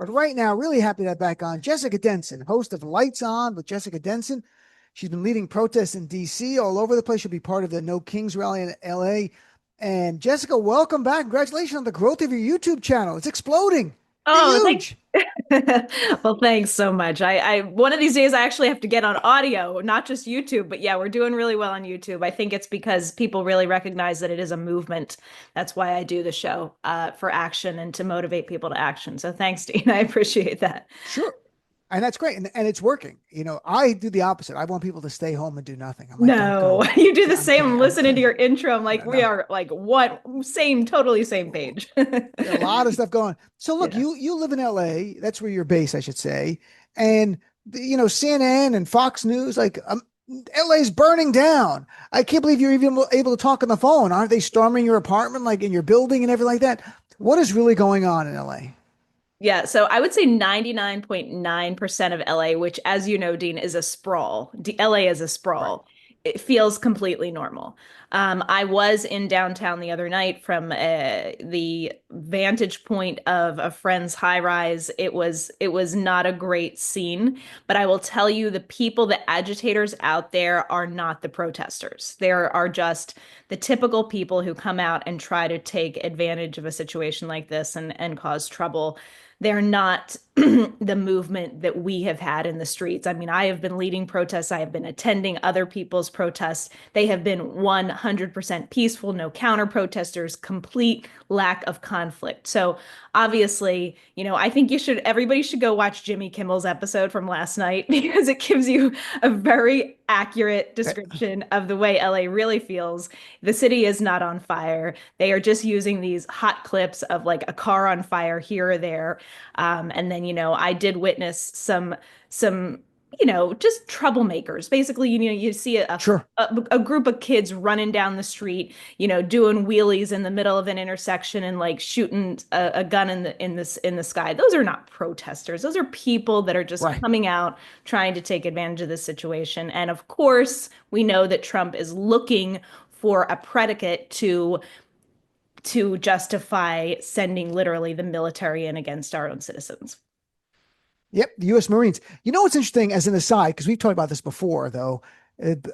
But right now, really happy to have back on Jessica Denson, host of Lights On with Jessica Denson. She's been leading protests in D.C. all over the place. She'll be part of the No Kings rally in L.A. And Jessica, welcome back. Congratulations on the growth of your YouTube channel. It's exploding. You're Oh, thank. huge. Well, thanks so much. One of these days I actually have to get on audio, not just YouTube, but yeah, we're doing really well on YouTube. I think it's because people really recognize that it is a movement. That's why I do the show, for action and to motivate people to action. So thanks, Dean. I appreciate that. Sure. And that's great. And it's working. You know, I do the opposite. I want people to stay home and do nothing. I'm like, don't No, go. you do the Yeah, I'm same. kidding. I'm I'm listening to kidding. your intro. I'm like, No, we no. are like what same, totally same page. A lot of stuff going. So look, Yeah. you live in LA. That's where you're based, I should say. And CNN and Fox News, like LA's burning down. I can't believe you're even able to talk on the phone. Aren't they storming your apartment, like in your building and everything like that? What is really going on in LA? Yeah, so I would say 99.9% of LA, which, as you know, Dean, is a sprawl. LA is a Right. sprawl. It feels completely normal. I was in downtown the other night from the vantage point of a friend's high rise. It was not a great scene, but I will tell you, the people, the agitators out there are not the protesters. There are just the typical people who come out and try to take advantage of a situation like this and cause trouble. They're not the movement that we have had in the streets. I mean, I have been leading protests. I have been attending other people's protests. They have been 100% peaceful, no counter protesters, complete lack of conflict. So obviously, I think everybody should go watch Jimmy Kimmel's episode from last night because it gives you a very accurate Eh, description of the way LA really feels. The city is not on fire. They are just using these hot clips of like a car on fire here or there. And then, I did witness some, just troublemakers. Basically, you see Sure. a group of kids running down the street, doing wheelies in the middle of an intersection and like shooting a gun in the sky. Those are not protesters. Those are people that are just Right. coming out trying to take advantage of this situation. And of course, we know that Trump is looking for a predicate to justify sending literally the military in against our own citizens. Yep, the U.S. Marines. You know what's interesting, as an aside, because we've talked about this before, though.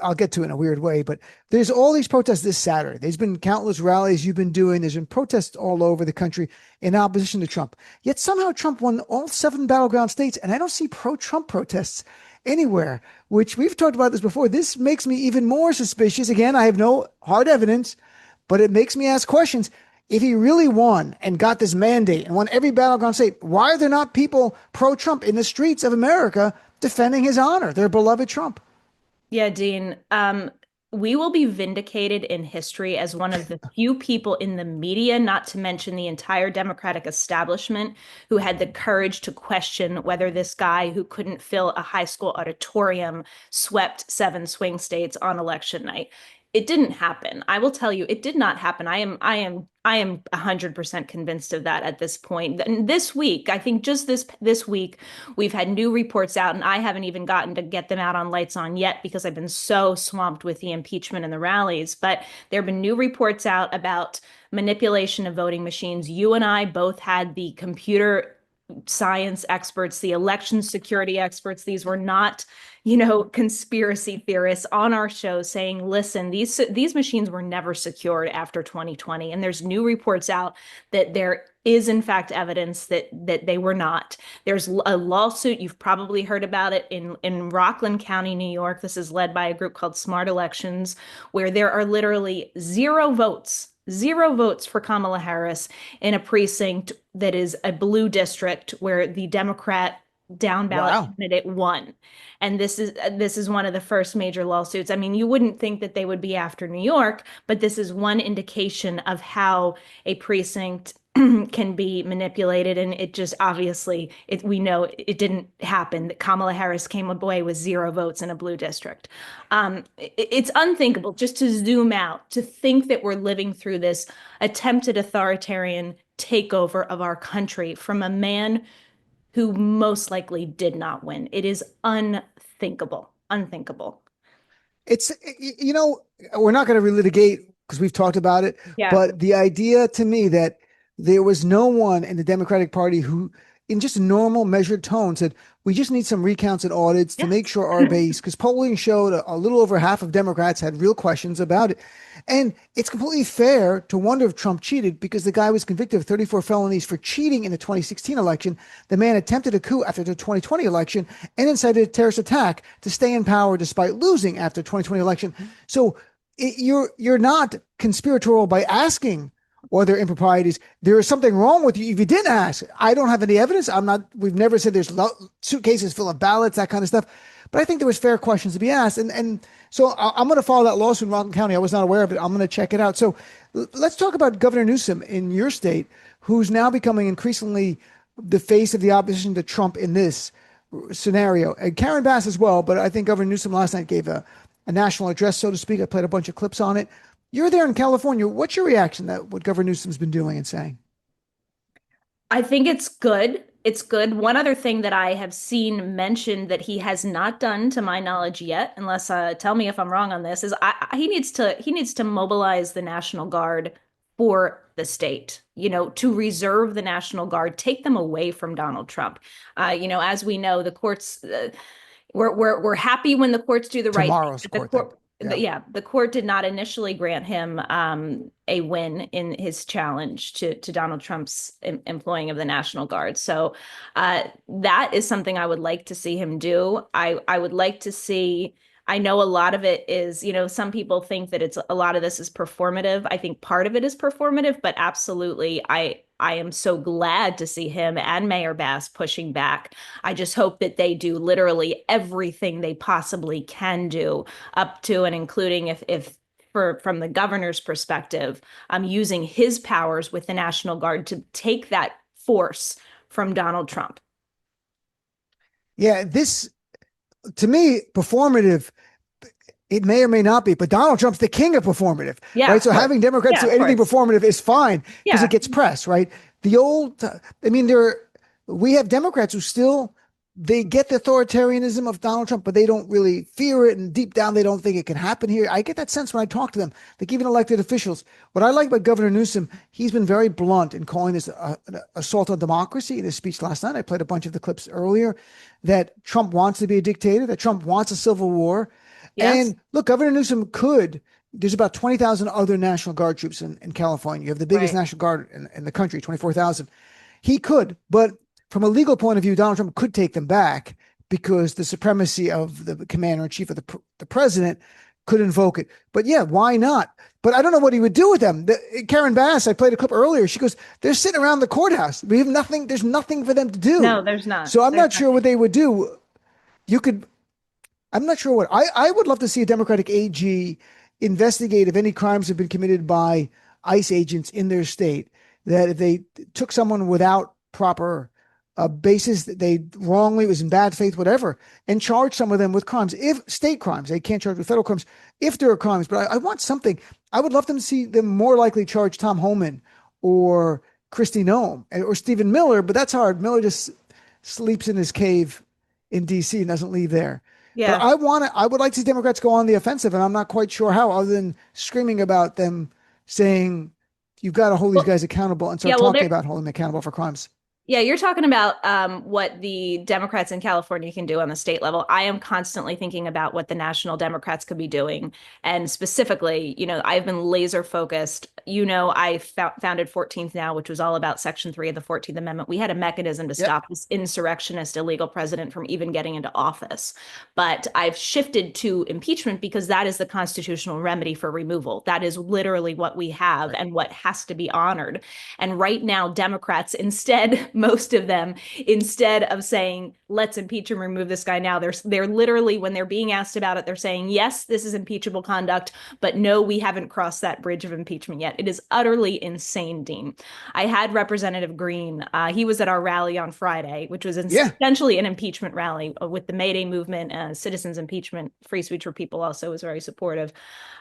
I'll get to it in a weird way, but there's all these protests this Saturday. There's been countless rallies you've been doing. There's been protests all over the country in opposition to Trump. Yet somehow Trump won all 7 battleground states, and I don't see pro-Trump protests anywhere. Which we've talked about this before. This makes me even more suspicious. Again, I have no hard evidence, but it makes me ask questions. If he really won and got this mandate and won every battleground state, why are there not people pro-Trump in the streets of America defending his honor, their beloved Trump? Yeah, Dean. We will be vindicated in history as one of the few people in the media, not to mention the entire Democratic establishment, who had the courage to question whether this guy who couldn't fill a high school auditorium swept 7 swing states on election night. It didn't happen. I will tell you, it did not happen. I am 100% convinced of that at this point. And this week, I think just this week, we've had new reports out, and I haven't even gotten to get them out on Lights On yet because I've been so swamped with the impeachment and the rallies. But there have been new reports out about manipulation of voting machines. You and I both had the computer science experts, the election security experts. These were not, conspiracy theorists on our show saying, listen, these machines were never secured after 2020. And there's new reports out that there is in fact evidence that they were not. There's a lawsuit, you've probably heard about it, in Rockland County, New York. This is led by a group called Smart Elections, where there are literally zero votes for Kamala Harris in a precinct that is a blue district where the Democrat down ballot Wow. candidate won. And this is one of the first major lawsuits. I mean, you wouldn't think that they would be after New York, but this is one indication of how a precinct can be manipulated. And it just obviously, we know it didn't happen, that Kamala Harris came away with 0 votes in a blue district. It's unthinkable just to zoom out, to think that we're living through this attempted authoritarian takeover of our country from a man who most likely did not win. It is unthinkable, unthinkable. It's, we're not going to relitigate because we've talked about it, Yeah. but the idea to me that there was no one in the Democratic Party who in just a normal measured tone said, we just need some recounts and audits to make Yes. sure our base, because polling showed a little over half of Democrats had real questions about it. And it's completely fair to wonder if Trump cheated because the guy was convicted of 34 felonies for cheating in the 2016 election. The man attempted a coup after the 2020 election and incited a terrorist attack to stay in power despite losing after the 2020 election. So you're not conspiratorial by asking or there are improprieties. There is something wrong with you if you didn't ask. I don't have any evidence. I'm not. We've never said there's suitcases full of ballots, that kind of stuff. But I think there was fair questions to be asked, and so I'm going to follow that lawsuit in Rockland County. I was not aware of it. I'm going to check it out. So let's talk about Governor Newsom in your state, who's now becoming increasingly the face of the opposition to Trump in this scenario, and Karen Bass as well. But I think Governor Newsom last night gave a national address, so to speak. I played a bunch of clips on it. You're there in California. What's your reaction to what Governor Newsom's been doing and saying? I think it's good. It's good. One other thing that I have seen mentioned that he has not done, to my knowledge yet, unless tell me if I'm wrong on this, is he needs to mobilize the National Guard for the state, to reserve the National Guard, take them away from Donald Trump. As we know, the courts, we're happy when the courts do the right thing. Tomorrow's court. Yeah, the court did not initially grant him a win in his challenge to Donald Trump's employing of the National Guard. So that is something I would like to see him do. I would like to see. I know a lot of it is, some people think that a lot of this is performative. I think part of it is performative, but absolutely, I am so glad to see him and Mayor Bass pushing back. I just hope that they do literally everything they possibly can do, up to and including if from the governor's perspective, using his powers with the National Guard to take that force from Donald Trump. Yeah, this, to me, performative, it may or may not be, but Donald Trump's the king of performative, Yeah, right? So having Democrats do anything performative is fine because it gets press, right? We have Democrats who still, they get the authoritarianism of Donald Trump, but they don't really fear it. And deep down, they don't think it can happen here. I get that sense when I talk to them, like even elected officials. What I like about Governor Newsom, he's been very blunt in calling this an assault on democracy in his speech last night. I played a bunch of the clips earlier, that Trump wants to be a dictator, that Trump wants a civil war. Yes. And look, Governor Newsom there's about 20,000 other National Guard troops in California. You have the biggest National Guard in the country, 24,000. He could, but from a legal point of view, Donald Trump could take them back because the supremacy of the commander in chief of the president could invoke it. But yeah, why not? But I don't know what he would do with them. Karen Bass, I played a clip earlier. She goes, they're sitting around the courthouse. We have nothing. There's nothing for them to do. No, there's not. So I'm not sure what they would do. I'm not sure what I would love to see a Democratic AG investigate if any crimes have been committed by ICE agents in their state, that if they took someone without proper basis, that they wrongly, was in bad faith, whatever, and charge some of them with crimes. If state crimes, they can't charge with federal crimes if there are crimes. But I want something. I would love them to see them more likely charge Tom Homan or Kristi Noem or Stephen Miller, but that's hard. Miller just sleeps in his cave in DC and doesn't leave there. Yeah. But I would like to see Democrats go on the offensive, and I'm not quite sure how, other than screaming about them, saying you've got to hold these guys accountable and start talking about holding them accountable for crimes. Yeah, you're talking about what the Democrats in California can do on the state level. I am constantly thinking about what the national Democrats could be doing. And specifically, I've been laser focused. I founded 14th Now, which was all about Section 3 of the 14th Amendment. We had a mechanism to stop this insurrectionist, illegal president from even getting into office. But I've shifted to impeachment because that is the constitutional remedy for removal. That is literally what we have and what has to be honored. And right now, Democrats, most of them, instead of saying, let's impeach and remove this guy now, they're literally, when they're being asked about it, they're saying, yes, this is impeachable conduct, but no, we haven't crossed that bridge of impeachment yet. It is utterly insane, Dean. I had Representative Green. He was at our rally on Friday, which was essentially an impeachment rally with the May Day movement, citizens impeachment, free speech for people also was very supportive.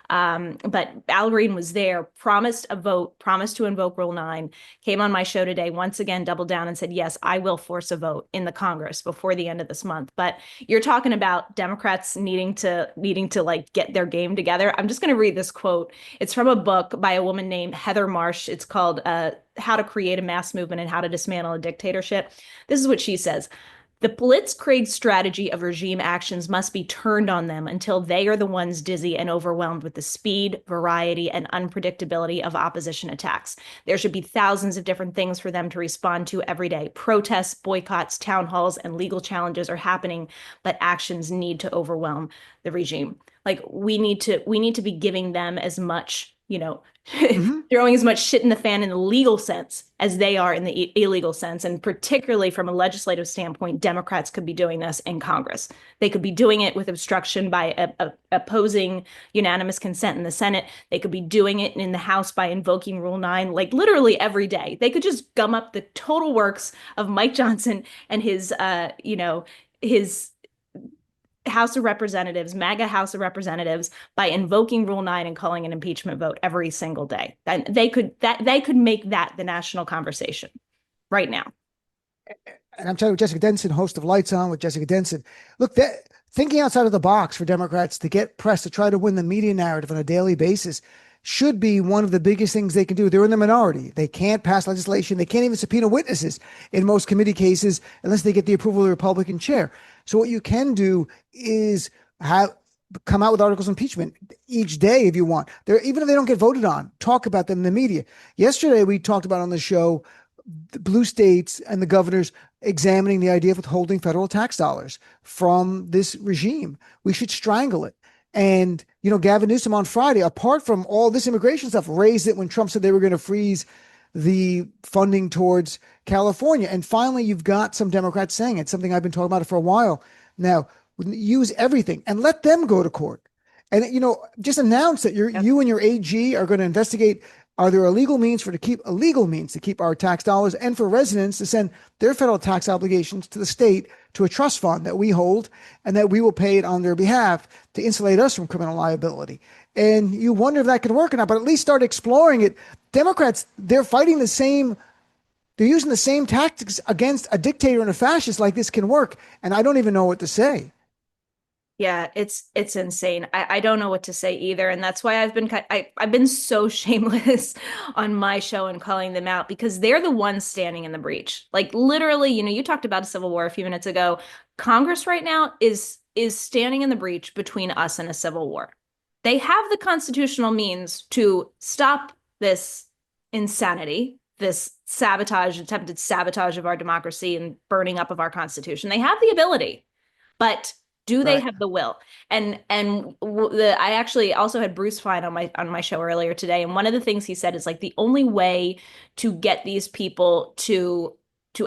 But Al Green was there, promised a vote, promised to invoke Rule 9, came on my show today, once again, doubled down and said, yes, I will force a vote in the Congress before the end of this month. But you're talking about Democrats needing to like get their game together. I'm just going to read this quote. It's from a book by a woman woman named Heather Marsh. It's called How to Create a Mass Movement and How to Dismantle a Dictatorship. This is what she says. The blitzkrieg strategy of regime actions must be turned on them until they are the ones dizzy and overwhelmed with the speed, variety, and unpredictability of opposition attacks. There should be thousands of different things for them to respond to every day. Protests, boycotts, town halls, and legal challenges are happening, but actions need to overwhelm the regime. Like we need to be giving them as much, Hmm. throwing as much shit in the fan in the legal sense as they are in the illegal sense. And particularly from a legislative standpoint, Democrats could be doing this in Congress. They could be doing it with obstruction by opposing unanimous consent in the Senate. They could be doing it in the House by invoking Rule 9, like literally every day. They could just gum up the total works of Mike Johnson and his House of Representatives, MAGA House of Representatives, by invoking Rule 9 and calling an impeachment vote every single day. And they could make that the national conversation right now. And I'm telling you, Jessica Denson, host of Lights On with Jessica Denson. Look, that thinking outside of the box for Democrats to get press to try to win the media narrative on a daily basis should be one of the biggest things they can do. They're in the minority. They can't pass legislation. They can't even subpoena witnesses in most committee cases unless they get the approval of the Republican chair. So what you can do is have come out with articles of impeachment each day if you want. They're, even if they don't get voted on, talk about them in the media. Yesterday, we talked about on the show the blue states and the governors examining the idea of withholding federal tax dollars from this regime. We should strangle it. And, Gavin Newsom on Friday, apart from all this immigration stuff, raised it when Trump said they were going to freeze the funding towards California. And finally, you've got some Democrats saying it, something I've been talking about it for a while now. Use everything and let them go to court. And, just announce that Yep. you and your AG are going to investigate. Are there illegal means to keep our tax dollars, and for residents to send their federal tax obligations to the state to a trust fund that we hold and that we will pay it on their behalf to insulate us from criminal liability? And you wonder if that could work or not, but at least start exploring it. Democrats, they're using the same tactics against a dictator and a fascist like this can work. And I don't even know what to say. Yeah, it's insane. I don't know what to say either, and that's why I've been so shameless on my show and calling them out because they're the ones standing in the breach. Like literally, you talked about a civil war a few minutes ago. Congress right now is standing in the breach between us and a civil war. They have the constitutional means to stop this insanity, this attempted sabotage of our democracy and burning up of our constitution. They have the ability, but do they Right. have the will? I actually also had Bruce Fein on my show earlier today, and one of the things he said is like the only way to get these people to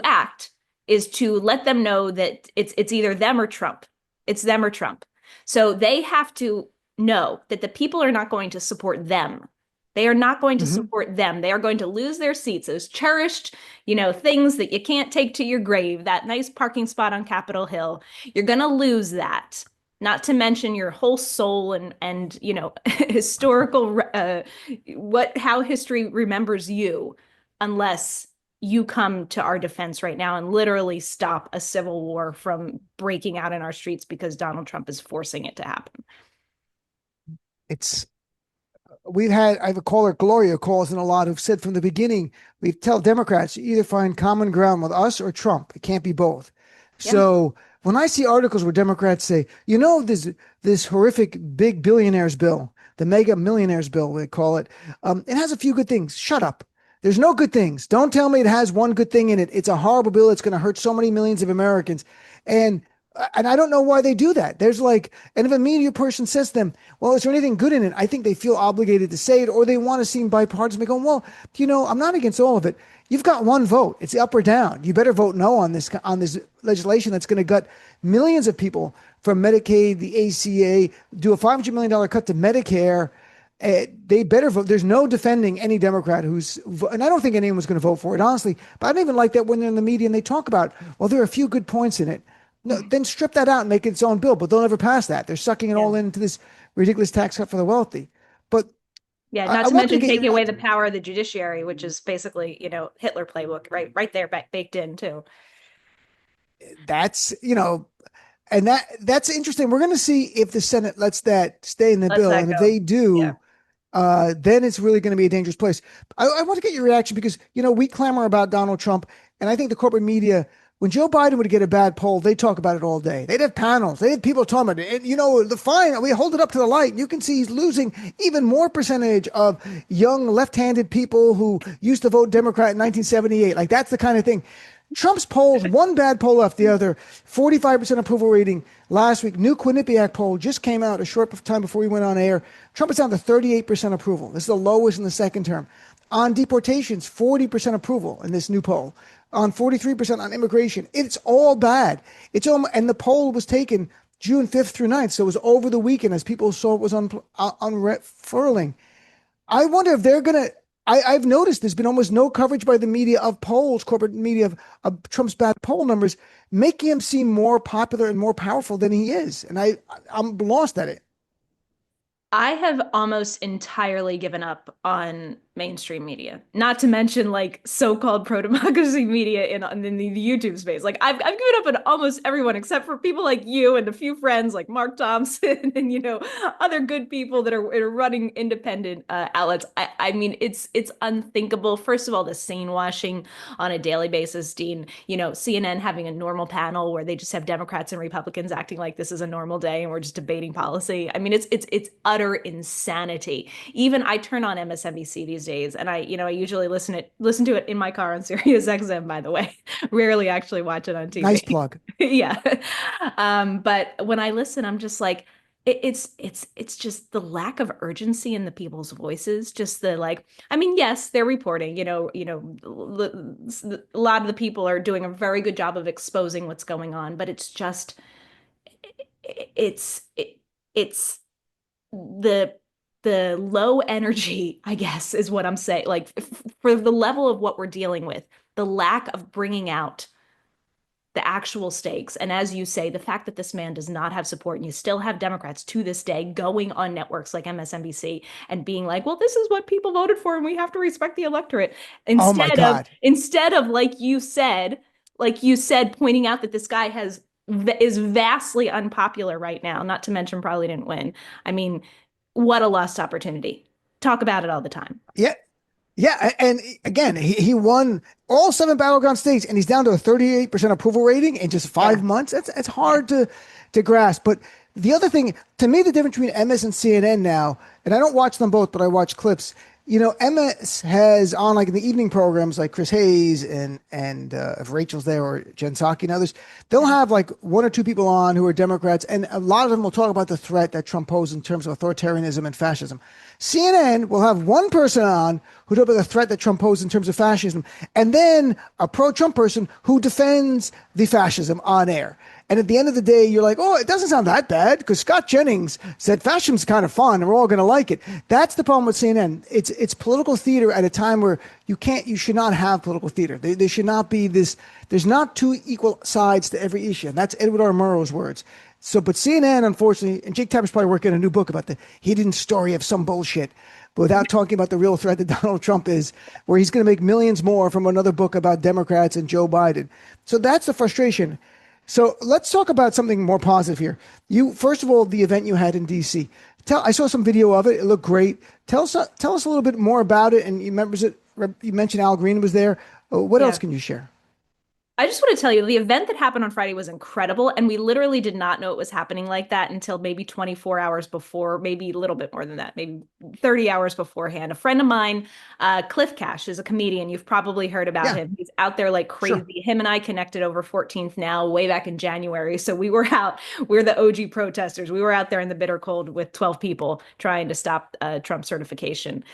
act is to let them know that it's either them or Trump. It's them or Trump. So they have to know that the people are not going to support them. They are not going to Mm-hmm. support them. They are going to lose their seats, those cherished, things that you can't take to your grave, that nice parking spot on Capitol Hill. You're going to lose that. Not to mention your whole soul and historical how history remembers you, unless you come to our defense right now and literally stop a civil war from breaking out in our streets because Donald Trump is forcing it to happen. It's I have a caller, Gloria, calls in a lot, who've said from the beginning, we tell Democrats, you either find common ground with us or Trump. It can't be both. Yeah. So when I see articles where Democrats say, this horrific big billionaires bill, the mega millionaires bill, they call it, it has a few good things. Shut up. There's no good things. Don't tell me it has one good thing in it. It's a horrible bill. It's going to hurt so many millions of Americans. And I don't know why they do that. And if a media person says to them, well, is there anything good in it? I think they feel obligated to say it, or they want to seem bipartisan. They go, well, I'm not against all of it. You've got one vote. It's up or down. You better vote no on this legislation that's going to gut millions of people from Medicaid, the ACA, do a $500 million cut to Medicare. They better vote. There's no defending any Democrat and I don't think anyone's going to vote for it, honestly. But I don't even like that when they're in the media and they talk about, well, there are a few good points in it. No, then strip that out and make it its own bill, but they'll never pass that. They're sucking it all into this ridiculous tax cut for the wealthy. But Yeah, I not to wanted to mention get taking your away the power of the judiciary, which is basically, Hitler playbook, right there baked in too. that's, and that's interesting. We're going to see if the Senate lets that stay in the Let's bill. that And if go. they Yeah. do, then it's really going to be a dangerous place. I want to get your reaction because, we clamor about Donald Trump, and I think the corporate media, when Joe Biden would get a bad poll, they talk about it all day. They'd have panels. They had people talking about it. And, the fine, we hold it up to the light. You can see he's losing even more percentage of young left-handed people who used to vote Democrat in 1978. Like, that's the kind of thing. Trump's polls, one bad poll after the other, 45% approval rating last week. New Quinnipiac poll just came out a short time before we went on air. Trump is down to 38% approval. This is the lowest in the second term. On deportations, 40% approval in this new poll. On 43% on immigration. It's all bad. And the poll was taken June 5th through 9th, so it was over the weekend as people saw it was unfurling. I wonder if they're going to. I've noticed there's been almost no coverage by the media of polls, corporate media of Trump's bad poll numbers, making him seem more popular and more powerful than he is. And I'm lost at it. I have almost entirely given up on mainstream media, not to mention like so-called pro-democracy media in the YouTube space. Like I've given up on almost everyone except for people like you and a few friends like Mark Thompson and other good people that are running independent outlets. I mean it's unthinkable. First of all, the scene washing on a daily basis, Dean. CNN having a normal panel where they just have Democrats and Republicans acting like this is a normal day and we're just debating policy. I mean it's utter insanity. Even I turn on MSNBC these days, and I usually listen to it in my car on SiriusXM, by the way. Rarely actually watch it on TV. Nice plug. Yeah. But when I listen, I'm just like, it's just the lack of urgency in the people's voices. Just the like, I mean, yes, they're reporting. A lot of the people are doing a very good job of exposing what's going on, but it's just, it's the low energy, I guess, is what I'm saying. Like for the level of what we're dealing with, the lack of bringing out the actual stakes. And as you say, the fact that this man does not have support, and you still have Democrats to this day going on networks like MSNBC and being like, well, this is what people voted for and we have to respect the electorate. Oh my God. Instead of like you said, pointing out that this guy is vastly unpopular right now, not to mention probably didn't win. I mean, what a lost opportunity. Talk about it all the time. Yeah. Yeah. And again, he won all 7 battleground states and he's down to a 38% approval rating in just 5 months. It's hard to grasp. But the other thing, to me, the difference between MS and CNN now, and I don't watch them both, but I watch clips. MS has on like in the evening programs like Chris Hayes and if Rachel's there or Jen Psaki and others, they'll have like 1 or 2 people on who are Democrats, and a lot of them will talk about the threat that Trump posed in terms of authoritarianism and fascism. CNN will have 1 person on who talk about the threat that Trump posed in terms of fascism, and then a pro-Trump person who defends the fascism on air. And at the end of the day, you're like, oh, it doesn't sound that bad because Scott Jennings said fascism's kind of fun and we're all going to like it. That's the problem with CNN. It's political theater at a time where you should not have political theater. There should not be this. There's not 2 equal sides to every issue. And that's Edward R. Murrow's words. So, but CNN, unfortunately, and Jake Tapper's probably working on a new book about the hidden story of some bullshit, but without talking about the real threat that Donald Trump is, where he's going to make millions more from another book about Democrats and Joe Biden. So that's the frustration. So let's talk about something more positive here. First of all, the event you had in DC. I saw some video of it. It looked great. Tell us a little bit more about it. And you mentioned Al Green was there. What else can you share? I just want to tell you, the event that happened on Friday was incredible, and we literally did not know it was happening like that until maybe 24 hours before, maybe a little bit more than that, maybe 30 hours beforehand. A friend of mine, Cliff Cash, is a comedian. You've probably heard about him. He's out there like crazy. Sure. Him and I connected over 14th now, way back in January. So we're the OG protesters. We were out there in the bitter cold with 12 people trying to stop Trump certification.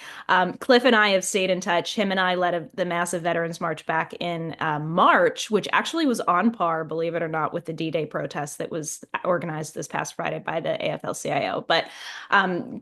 Cliff and I have stayed in touch. Him and I led the massive Veterans March back in March, which actually was on par, believe it or not, with the D-Day protest that was organized this past Friday by the AFL-CIO. But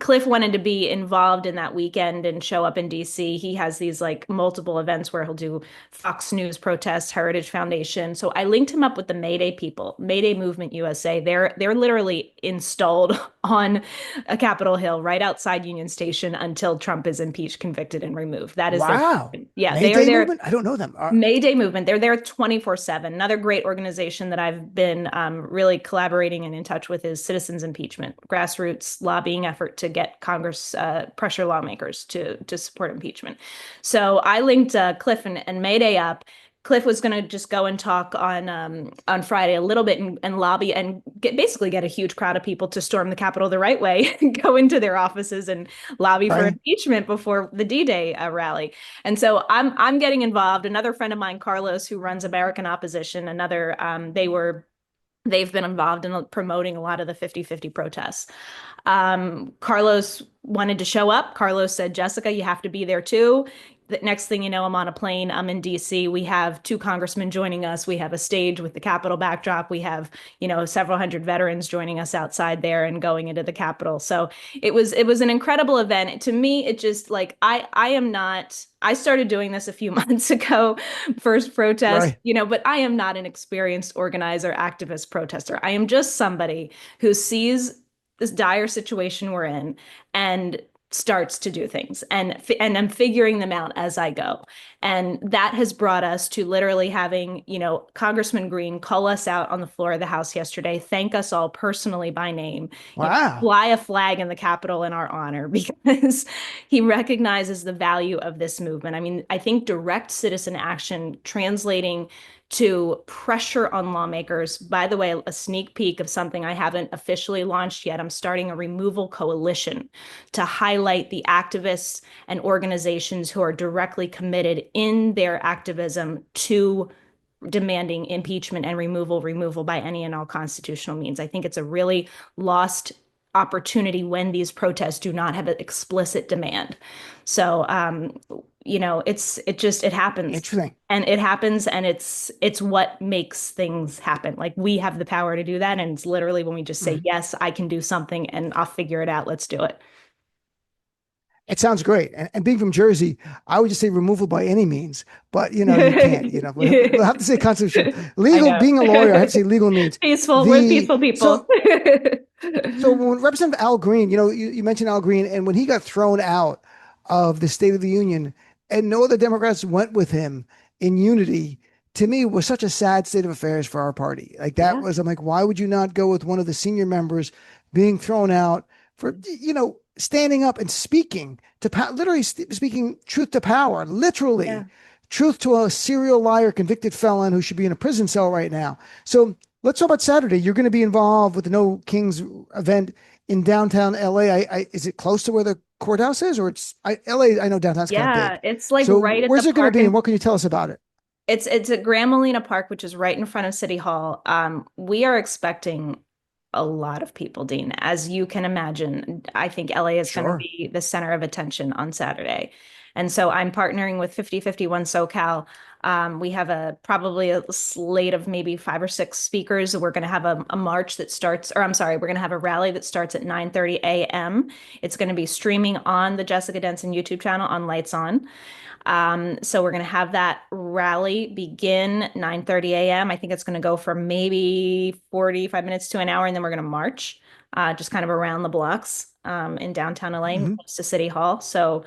Cliff wanted to be involved in that weekend and show up in DC. He has these like multiple events where he'll do Fox News protests, Heritage Foundation. So I linked him up with the Mayday people, Mayday Movement USA. They're literally installed on a Capitol Hill right outside Union Station until Trump is impeached, convicted, and removed. That is wow. Yeah, Mayday they are there. Movement? I don't know them. Mayday Movement. They're there 24 24/7. Another great organization that I've been really collaborating and in touch with is Citizens Impeachment, grassroots lobbying effort to get Congress pressure lawmakers to support impeachment. So I linked Cliff and Mayday up. Cliff was going to just go and talk on Friday a little bit and lobby and basically get a huge crowd of people to storm the Capitol the right way, go into their offices and lobby for Right. impeachment before the D-Day rally. And so I'm getting involved. Another friend of mine, Carlos, who runs American Opposition, they've been involved in promoting a lot of the 50-50 protests. Carlos wanted to show up. Carlos said, Jessica, you have to be there too. The next thing you know, I'm on a plane. I'm in DC. We have two congressmen joining us. We have a stage with the Capitol backdrop. We have, several hundred veterans joining us outside there and going into the Capitol. So it was an incredible event. To me, it just like I am not. I started doing this a few months ago, first protest, Right. but I am not an experienced organizer, activist, protester. I am just somebody who sees this dire situation we're in and starts to do things and I'm figuring them out as I go. And that has brought us to literally having, Congressman Green call us out on the floor of the House yesterday, thank us all personally by name, Wow. fly a flag in the Capitol in our honor because he recognizes the value of this movement. I mean, I think direct citizen action translating to pressure on lawmakers. By the way, a sneak peek of something I haven't officially launched yet. I'm starting a removal coalition to highlight the activists and organizations who are directly committed in their activism to demanding impeachment and removal by any and all constitutional means. I think it's a really lost opportunity when these protests do not have an explicit demand. So, it happens. Interesting. And it happens, and it's what makes things happen. Like we have the power to do that, and it's literally when we just say, Mhm. yes, I can do something, and I'll figure it out. Let's do it. It sounds great. And being from Jersey, I would just say removal by any means, but you can't, we'll have to say constitutional. I Legal, know. being a lawyer, I have to say legal means Peaceful. We're the, peaceful people. so when Representative Al Green, you mentioned Al Green, and when he got thrown out of the State of the Union, and no other Democrats went with him in unity, to me was such a sad state of affairs for our party. Like that Yeah. was, I'm like, why would you not go with one of the senior members being thrown out for, standing up and speaking to literally speaking truth to power, Yeah. literally truth to a serial liar, convicted felon who should be in a prison cell right now. So let's talk about Saturday. You're going to be involved with the No Kings event in downtown LA. Is it close to where the courthouse is, or LA? I know downtown's kind of Yeah. big. It's like So right at the where's it going to park be, and and what can you tell us about it? it's at Grand Molina Park, which is right in front of City Hall. We are expecting a lot of people, Dean. As you can imagine, I think LA is going to Sure. be the center of attention on Saturday. And so I'm partnering with 5051 SoCal. We have probably a slate of maybe 5 or 6 speakers. We're going to have a march that starts, or I'm sorry, we're going to have a rally that starts at 9:30 a.m. It's going to be streaming on the Jessica Denson YouTube channel on Lights On. So we're going to have that rally begin 9:30 a.m. I think it's going to go for maybe 45 minutes to an hour, and then we're going to march just kind of around the blocks in downtown LA, Hmm. close to City Hall. So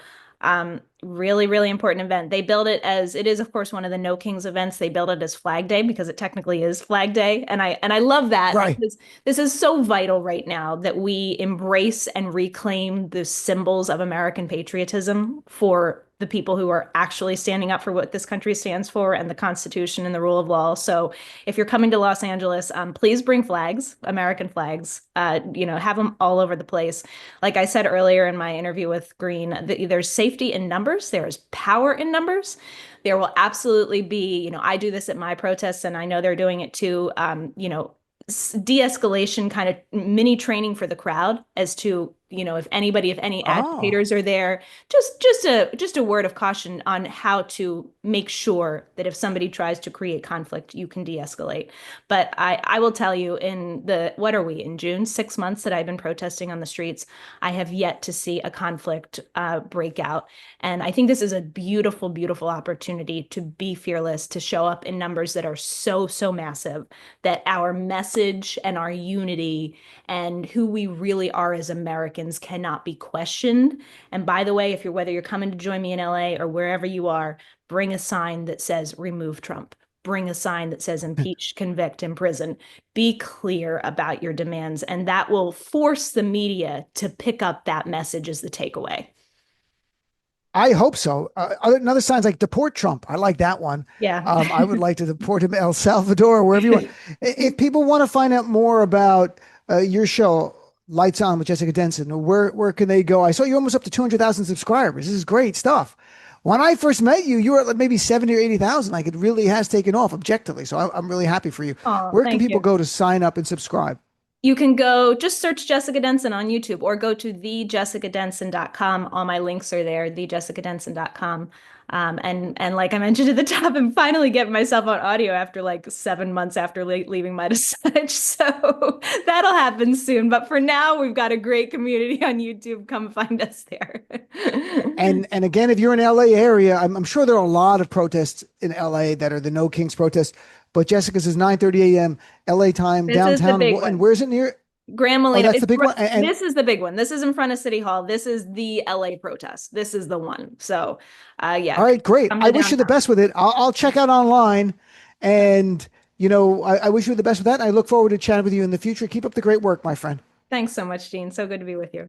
really, really important event. They build it as it is, of course, one of the No Kings events. They build it as Flag Day because it technically is Flag Day, and I love that Right. because this is so vital right now that we embrace and reclaim the symbols of American patriotism for the people who are actually standing up for what this country stands for and the Constitution and the rule of law. So if you're coming to Los Angeles, please bring flags, American flags. Have them all over the place. Like I said earlier in my interview with Green, there's safety in numbers. There is power in numbers. There will absolutely be, I do this at my protests, and I know they're doing it too. De-escalation kind of mini training for the crowd as to if any Oh, agitators are there, just a word of caution on how to make sure that if somebody tries to create conflict, you can de-escalate. But I will tell you, in what are we in June, 6 months that I've been protesting on the streets, I have yet to see a conflict break out. And I think this is a beautiful, beautiful opportunity to be fearless, to show up in numbers that are so, so massive that our message and our unity and who we really are as Americans cannot be questioned. And by the way, whether you're coming to join me in LA or wherever you are, bring a sign that says remove Trump. bring a sign that says impeach, convict, imprison. Be clear about your demands, and that will force the media to pick up that message as the takeaway. I hope so. Another sign's like deport Trump. I like that one. Yeah. I would like to deport him to El Salvador or wherever you want. If people want to find out more about your show, Lights On with Jessica Denson, where can they go? I saw you're almost up to 200,000 subscribers. This is great stuff. When I first met you, you were at like maybe 70 or 80,000. Like it really has taken off objectively. So I'm really happy for you. Oh, Where can thank people you. go to sign up and subscribe? You can go just search Jessica Denson on YouTube or go to thejessicadenson.com. All my links are there, thejessicadenson.com. And like I mentioned at the top, I'm finally getting myself on audio after like 7 months after leaving Midas Such. So that'll happen soon. But for now, we've got a great community on YouTube. Come find us there. And again, if you're in LA area, I'm sure there are a lot of protests in LA that are the No Kings protests. But Jessica's is 9:30 a.m. LA time This is the downtown. big And one. where's it near? Grand Oh, Molino. that's the big one. This is the big one. This is in front of City Hall. This is the LA protest. This is the one. So, yeah, All right, great. come I to wish you the downtown. best with it. I'll check out online, and I wish you the best with that. And I look forward to chatting with you in the future. Keep up the great work, my friend. Thanks so much, Dean. So good to be with you.